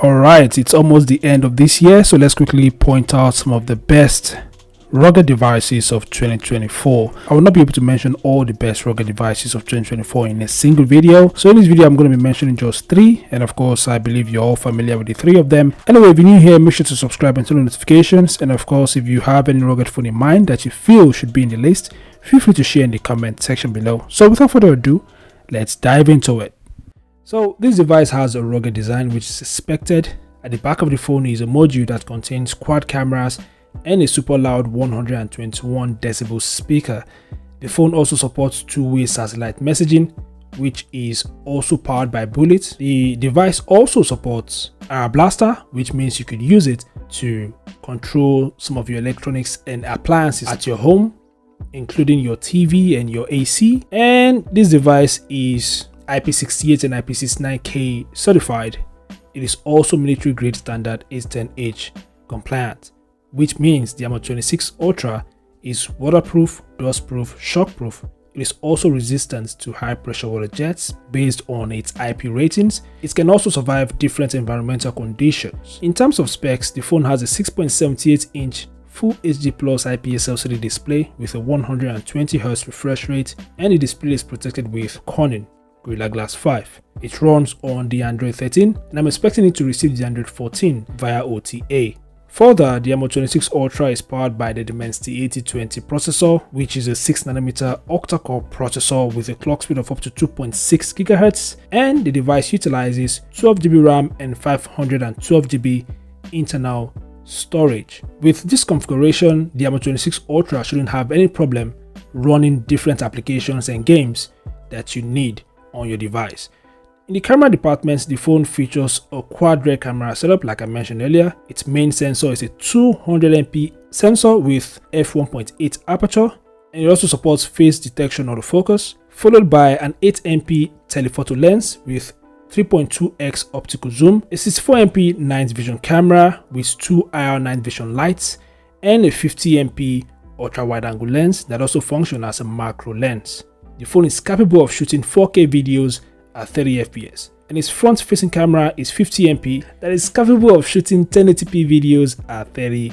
Alright, it's almost the end of this year, so let's quickly point out some of the best rugged devices of 2024. I will not be able to mention all the best rugged devices of 2024 in a single video, so in this video I'm going to be mentioning just 3, and of course I believe you're all familiar with the 3 of them. Anyway, if you're new here, make sure to subscribe and turn on notifications, and of course if you have any rugged phone in mind that you feel should be in the list, feel free to share in the comment section below. So without further ado, let's dive into it. So this device has a rugged design which is expected. At the back of the phone is a module that contains quad cameras and a super loud 121 decibel speaker. The phone also supports two-way satellite messaging, which is also powered by Bullet. The device also supports Air Blaster, which means you could use it to control some of your electronics and appliances at your home, including your TV and your AC. And this device is IP68 and IP69K certified. It is also military grade standard 810H compliant, which means the Armor 26 Ultra is waterproof, dustproof, shockproof. It is also resistant to high pressure water jets based on its IP ratings. It can also survive different environmental conditions. In terms of specs, the phone has a 6.78-inch Full HD Plus IPS LCD display with a 120Hz refresh rate, and the display is protected with Corning Gorilla Glass 5. It runs on the Android 13, and I'm expecting it to receive the Android 14 via OTA. Further, the Armor 26 Ultra is powered by the Dimensity 8020 processor, which is a 6nm octa-core processor with a clock speed of up to 2.6 GHz, and the device utilizes 12GB RAM and 512GB internal storage. With this configuration, the Armor 26 Ultra shouldn't have any problem running different applications and games that you need on your device. In the camera department, the phone features a quad rear camera setup like I mentioned earlier. Its main sensor is a 200MP sensor with f1.8 aperture, and it also supports face detection autofocus, followed by an 8MP telephoto lens with 3.2x optical zoom, a 64MP night vision camera with 2 IR night vision lights, and a 50MP ultra wide angle lens that also functions as a macro lens. The phone is capable of shooting 4K videos at 30 fps, and its front facing camera is 50MP that is capable of shooting 1080p videos at 30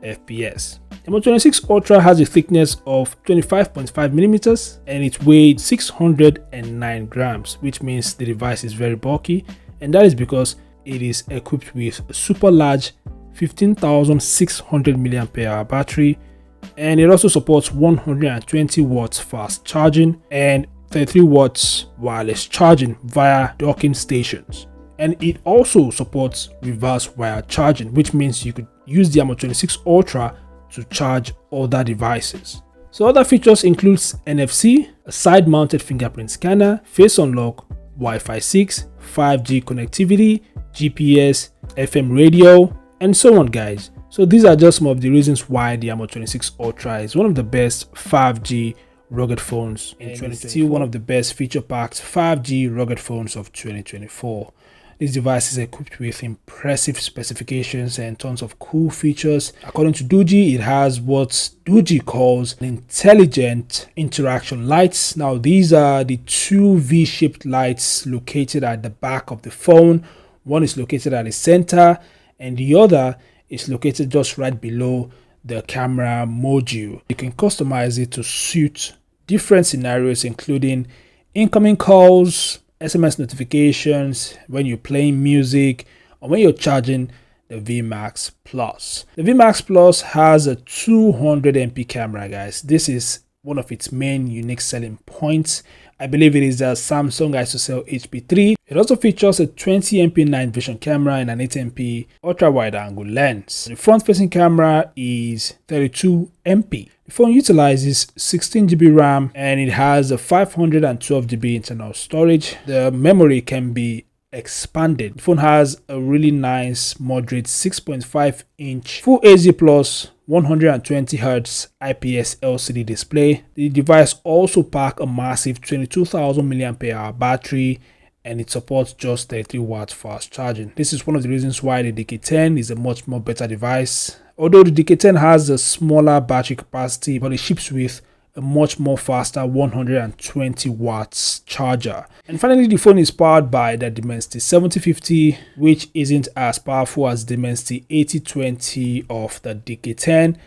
fps. The Armor 26 Ultra has a thickness of 25.5mm and it weighed 609 grams, which means the device is very bulky, and that is because it is equipped with a super large 15,600 mAh battery, and it also supports 120 watts fast charging and 33 watts wireless charging via docking stations. And it also supports reverse wire charging, which means you could use the Armor 26 Ultra to charge other devices. So other features includes NFC, a side-mounted fingerprint scanner, face unlock, Wi-Fi 6, 5G connectivity, GPS, FM radio, and so on, guys. So these are just some of the reasons why the Armor 26 Ultra is one of the best 5G rugged phones in 2024. Still one of the best feature-packed 5G rugged phones of 2024. This device is equipped with impressive specifications and tons of cool features. According to Doogee, it has what Doogee calls intelligent interaction lights. Now these are the 2 V-shaped lights located at the back of the phone. One is located at the center and the other is located just right below the camera module. You can customize it to suit different scenarios, including incoming calls, SMS notifications, when you're playing music, or when you're charging the V Max Plus. The V Max Plus has a 200MP camera, guys. This is one of its main unique selling points. I believe it is a Samsung ISOCELL HP3. It also features a 20MP night vision camera and an 8MP ultra wide angle lens. The front facing camera is 32MP. The phone utilizes 16GB RAM and it has a 512GB internal storage. The memory can be expanded. The phone has a really nice moderate 6.5-inch Full HD Plus 120Hz IPS LCD display. The device also packs a massive 22,000 mAh battery and it supports just 30 watts fast charging. This is one of the reasons why the Doogee 10 is a much more better device. Although the Doogee 10 has a smaller battery capacity, but it ships with a much more faster 120 watts charger. And finally, the phone is powered by the Dimensity 7050, which isn't as powerful as Dimensity 8020 of the DK10,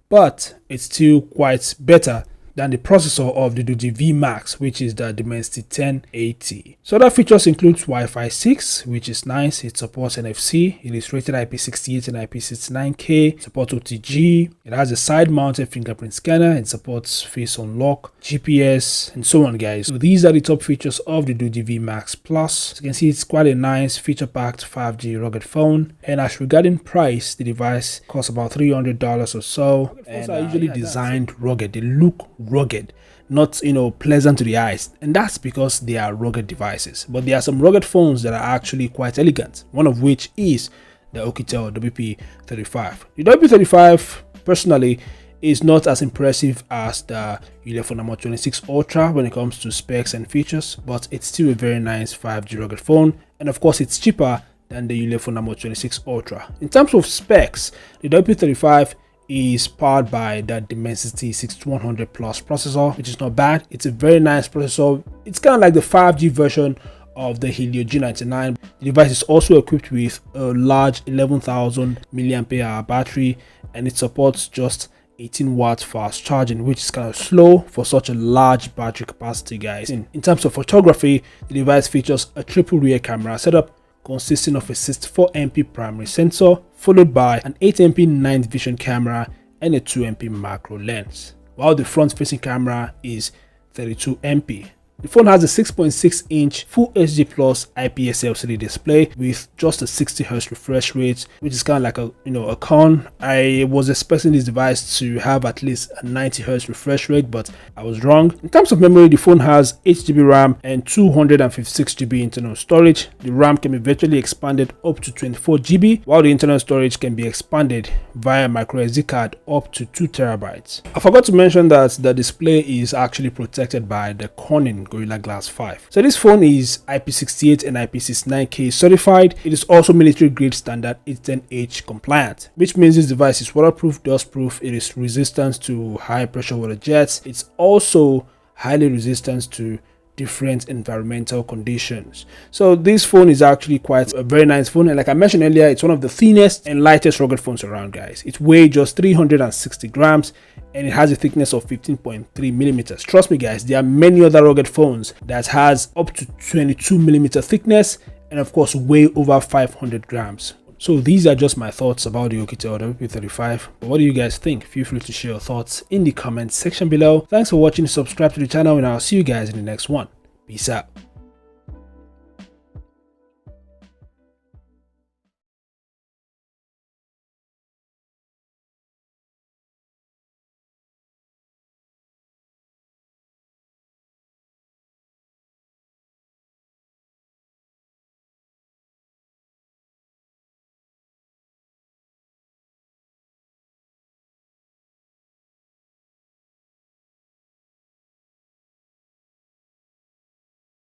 but it's still quite better than the processor of the Doogee V Max, which is the Dimensity 1080. So other features include Wi-Fi 6, which is nice. It supports NFC. It is rated IP68 and IP69K. Supports OTG. It has a side-mounted fingerprint scanner. It supports face unlock, GPS, and so on, guys. So these are the top features of the Doogee V Max Plus. As you can see, it's quite a nice feature-packed 5G rugged phone. And as regarding price, the device costs about $300 or so. And are usually designed rugged. They look rugged, not pleasant to the eyes, and that's because they are rugged devices. But there are some rugged phones that are actually quite elegant, one of which is the Oukitel WP35. The WP35 personally is not as impressive as the Ulefone 26 Ultra when it comes to specs and features, but it's still a very nice 5G rugged phone, and of course it's cheaper than the Ulefone 26 Ultra. In terms of specs, the WP35 is powered by the Dimensity 6100 Plus processor, which is not bad. It's a very nice processor. It's kind of like the 5G version of the Helio G99. The device is also equipped with a large 11,000 mAh battery, and it supports just 18 watts fast charging, which is kind of slow for such a large battery capacity, guys. In terms of photography, the device features a triple rear camera setup consisting of a 64MP primary sensor, followed by an 8MP night vision camera and a 2MP macro lens, while the front-facing camera is 32MP. The phone has a 6.6-inch Full HD Plus IPS LCD display with just a 60Hz refresh rate, which is kind of like a con. I was expecting this device to have at least a 90Hz refresh rate, but I was wrong. In terms of memory, the phone has 8GB RAM and 256GB internal storage. The RAM can be virtually expanded up to 24GB, while the internal storage can be expanded via microSD card up to 2TB. I forgot to mention that the display is actually protected by the Corning Gorilla Glass 5. So this phone is IP68 and IP69K certified. It is also military grade standard 810H compliant, which means this device is waterproof, dustproof. It is resistant to high pressure water jets. It's also highly resistant to different environmental conditions. So this phone is actually quite a very nice phone, and like I mentioned earlier, it's one of the thinnest and lightest rugged phones around, guys. It weighs just 360 grams and it has a thickness of 15.3 millimeters. Trust me, guys, there are many other rugged phones that has up to 22 millimeter thickness and of course weigh over 500 grams. So these are just my thoughts about the Oukitel WP35. But what do you guys think? Feel free to share your thoughts in the comment section below. Thanks for watching. Subscribe to the channel and I'll see you guys in the next one. Peace out.